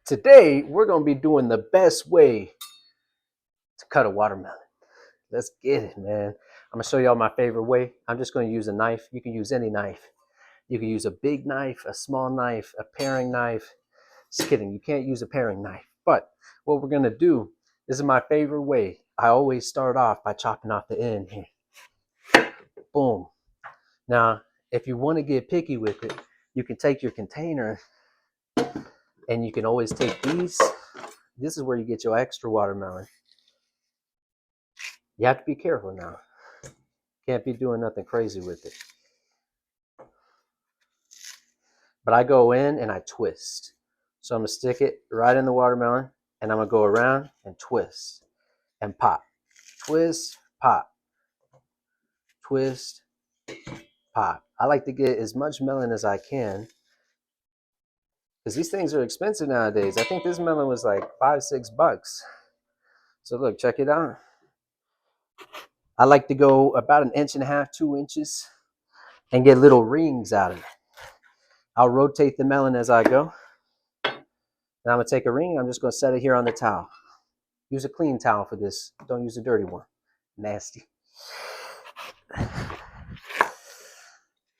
Today, we're going to be doing the best way to cut a watermelon. Let's get it, man. I'm going to show y'all my favorite way. I'm just going to use a knife. You can use any knife. You can use a big knife, a small knife, a paring knife. Just kidding. You can't use a paring knife. But what we're going to do, this is my favorite way. I always start off by chopping off the end here. Boom. Now, if you want to get picky with it, you can take your container and you can always take these. This is where you get your extra watermelon. You have to be careful now. Can't be doing nothing crazy with it. But I go in and I twist. So I'm going to stick it right in the watermelon and I'm going to go around and twist and pop. Twist, pop. Twist, pop. I like to get as much melon as I can because these things are expensive nowadays. I think this melon was like $5-6. So look, check it out. I like to go about 1.5 inches, 2 inches and get little rings out of it. I'll rotate the melon as I go. Now I'm going to take a ring. I'm just going to set it here on the towel. Use a clean towel for this. Don't use a dirty one. Nasty.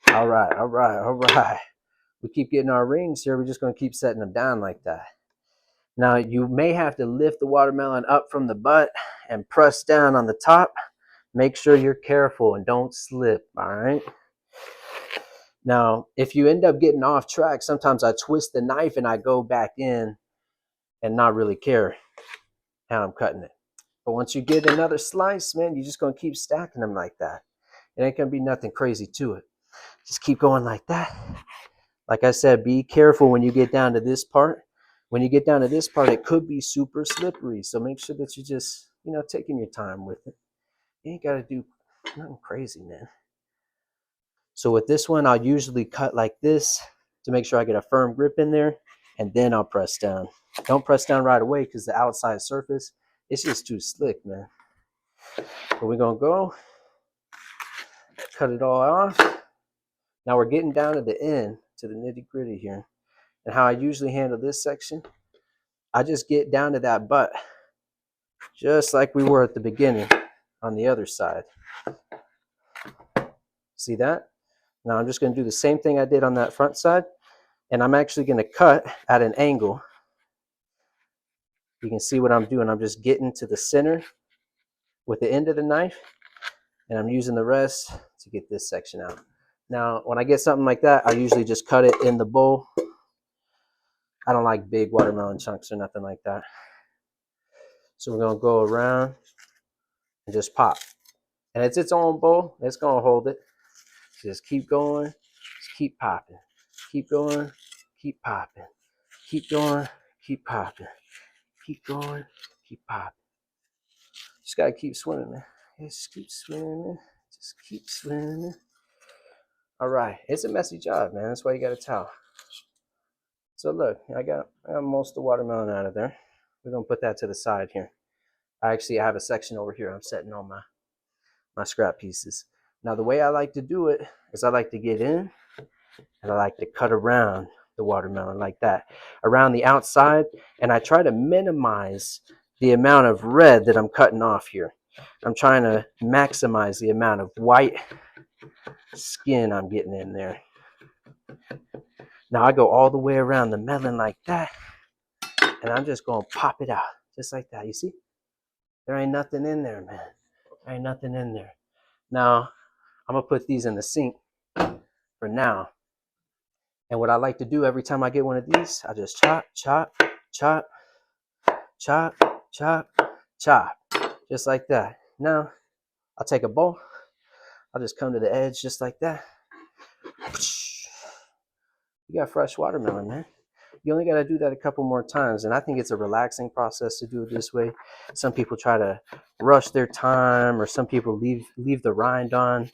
All right, all right, all right. We keep getting our rings here. We're just going to keep setting them down like that. Now, you may have to lift the watermelon up from the butt and press down on the top. Make sure you're careful and don't slip, all right? Now, if you end up getting off track, sometimes I twist the knife and I go back in and not really care how I'm cutting it. But once you get another slice, man, you're just going to keep stacking them like that. It ain't going to be nothing crazy to it. Just keep going like that. Like I said, be careful when you get down to this part. When you get down to this part, it could be super slippery. So make sure that you just, taking your time with it. You ain't got to do nothing crazy, man. So with this one, I'll usually cut like this to make sure I get a firm grip in there. And then I'll press down. Don't press down right away because the outside surface, it's just too slick, man. But we're going to go. Cut it all off. Now we're getting down to the end, to the nitty gritty here. And how I usually handle this section, I just get down to that butt, just like we were at the beginning on the other side. See that? Now I'm just going to do the same thing I did on that front side, and I'm actually going to cut at an angle. You can see what I'm doing. I'm just getting to the center with the end of the knife, and I'm using the rest to get this section out. Now, when I get something like that, I usually just cut it in the bowl. I don't like big watermelon chunks or nothing like that. So we're going to go around and just pop. And it's its own bowl. It's going to hold it. Just keep going. Just keep popping. Keep going. Keep popping. Keep going. Keep popping. Keep going. Keep popping. Just got to keep swimming, man. Just keep swimming. Just keep swimming. All right. It's a messy job, man. That's why you got a towel. So look, I got most of the watermelon out of there. We're going to put that to the side here. I have a section over here. I'm setting all my scrap pieces. Now, the way I like to do it is I like to get in and I like to cut around the watermelon like that, around the outside, and I try to minimize the amount of red that I'm cutting off here. I'm trying to maximize the amount of white skin I'm getting in there. Now I go all the way around the melon like that, and I'm just going to pop it out, just like that. You see? There ain't nothing in there, man. There ain't nothing in there. Now, I'm going to put these in the sink for now. And what I like to do every time I get one of these, I just chop, chop, chop, chop, chop, chop, just like that. Now, I'll take a bowl. I'll just come to the edge just like that. You got fresh watermelon, man. You only got to do that a couple more times. And I think it's a relaxing process to do it this way. Some people try to rush their time, or some people leave the rind on.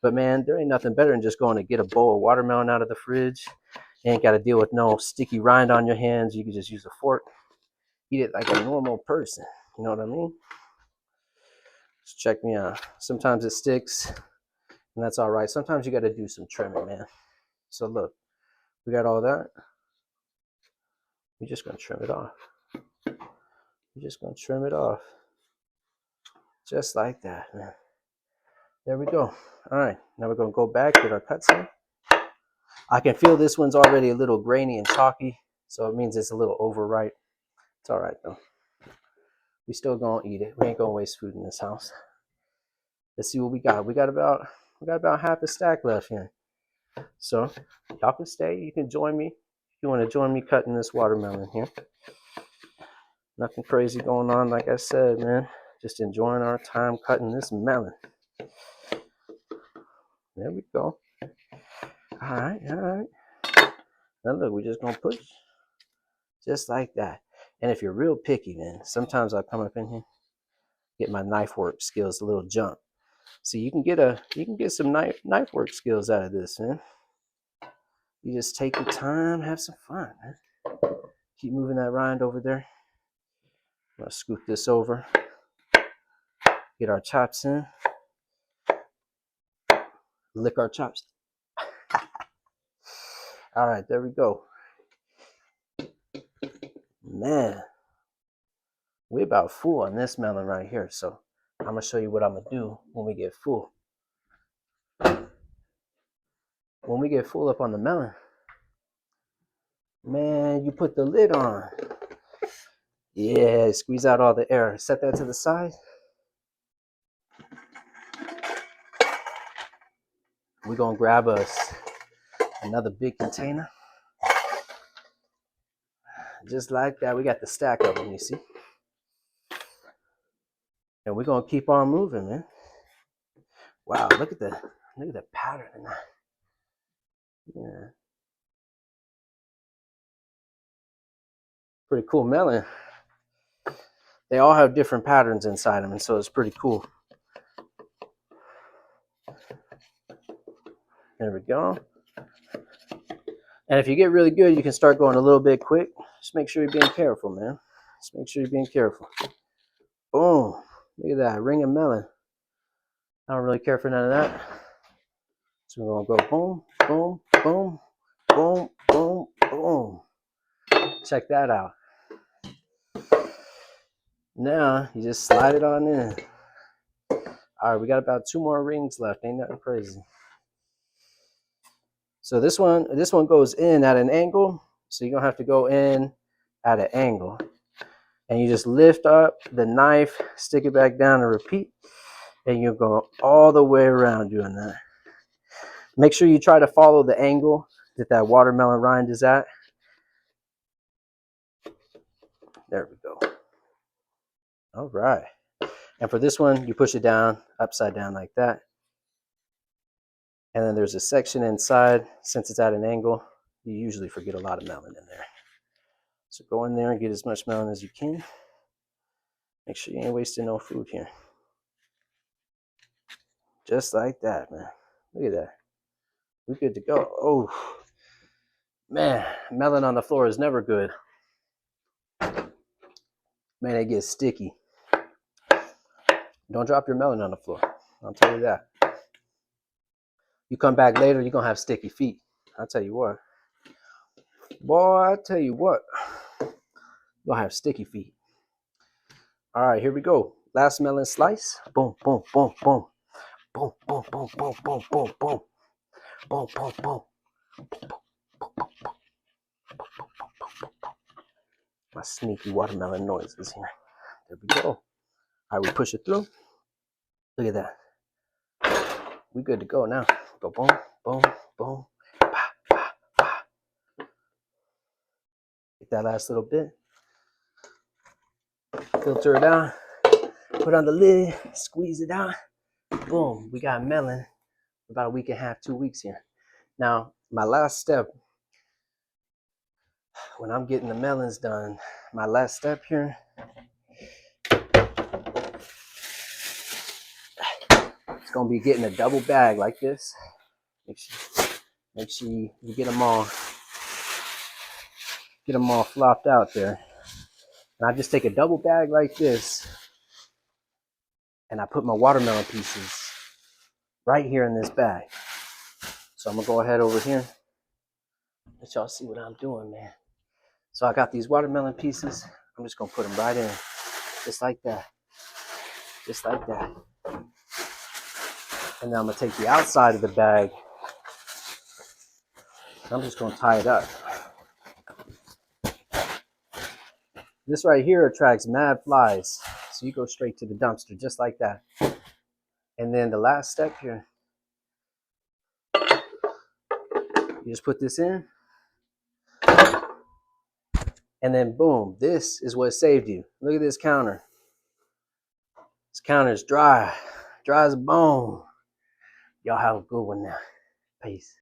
But man, there ain't nothing better than just going to get a bowl of watermelon out of the fridge. You ain't got to deal with no sticky rind on your hands. You can just use a fork. Eat it like a normal person. You know what I mean? Just check me out. Sometimes it sticks, and that's all right. Sometimes you got to do some trimming, man. So look, we got all that. We're just gonna trim it off. We're just gonna trim it off. Just like that, man. There we go. All right, now we're gonna go back, get our cuts in. I can feel this one's already a little grainy and chalky, so it means it's a little overripe. It's all right though. We still gonna eat it. We ain't gonna waste food in this house. Let's see what we got. We got about half a stack left here. So y'all can stay. You can join me if you want to join me cutting this watermelon here. Nothing crazy going on, like I said, man. Just enjoying our time cutting this melon. There we go. All right, all right. Now look, we're just gonna push just like that. And if you're real picky, man, sometimes I come up in here, get my knife work skills a little jump. So you can get some knife work skills out of this, man. You just take your time, have some fun, man. Keep moving that rind over there. I'm gonna scoop this over. Get our chops in. Lick our chops. All right, there we go. Man, we're about full on this melon right here. So I'm gonna show you what I'm gonna do when we get full. When we get full up on the melon, man, you put the lid on. Yeah, squeeze out all the air. Set that to the side. We're gonna grab us another big container. Just like that, we got the stack of them, you see? And we're gonna keep on moving, man. Wow, look at the pattern in that. Yeah. Pretty cool melon. They all have different patterns inside them, and so it's pretty cool. There we go. And if you get really good, you can start going a little bit quick. Just make sure you're being careful, man. Just make sure you're being careful. Boom. Look at that, ring of melon. I don't really care for none of that. So we're gonna go boom, boom, boom, boom, boom, boom. Check that out. Now you just slide it on in. All right, we got about 2 more rings left. Ain't nothing crazy. So this one goes in at an angle. So you're gonna have to go in at an angle. And you just lift up the knife, stick it back down and repeat. And you'll go all the way around doing that. Make sure you try to follow the angle that watermelon rind is at. There we go. All right. And for this one, you push it down, upside down like that. And then there's a section inside. Since it's at an angle, you usually forget a lot of melon in there. So go in there and get as much melon as you can. Make sure you ain't wasting no food here. Just like that, man. Look at that. We're good to go. Oh, man, melon on the floor is never good. Man, it gets sticky. Don't drop your melon on the floor. I'll tell you that. You come back later, you're going to have sticky feet. I'll tell you what. Boy, I tell you what. You're going to have sticky feet. All right, here we go. Last melon slice. Boom, boom, boom, boom. Boom, boom, boom, boom, boom, boom, boom. Boom, boom, boom. My sneaky watermelon noises here. There we go. All right, we push it through. Look at that. We good to go now. Go boom, boom, boom. Bah, bah, bah. Get that last little bit. Filter it out. Put on the lid. Squeeze it out. Boom. We got melon. About a week and a half, 2 weeks here. Now, my last step, when I'm getting the melons done, my last step here, it's gonna be getting a double bag like this. Make sure you get them all flopped out there. And I just take a double bag like this, and I put my watermelon pieces right here in this bag. So I'm gonna go ahead over here. Let y'all see what I'm doing, man. So I got these watermelon pieces. I'm just gonna put them right in, just like that, just like that. And then I'm gonna take the outside of the bag. I'm just gonna tie it up. This right here attracts mad flies. So you go straight to the dumpster, just like that. And then the last step here, you just put this in, and then boom, this is what saved you. Look at this counter. This counter is dry as a bone. Y'all have a good one now. Peace.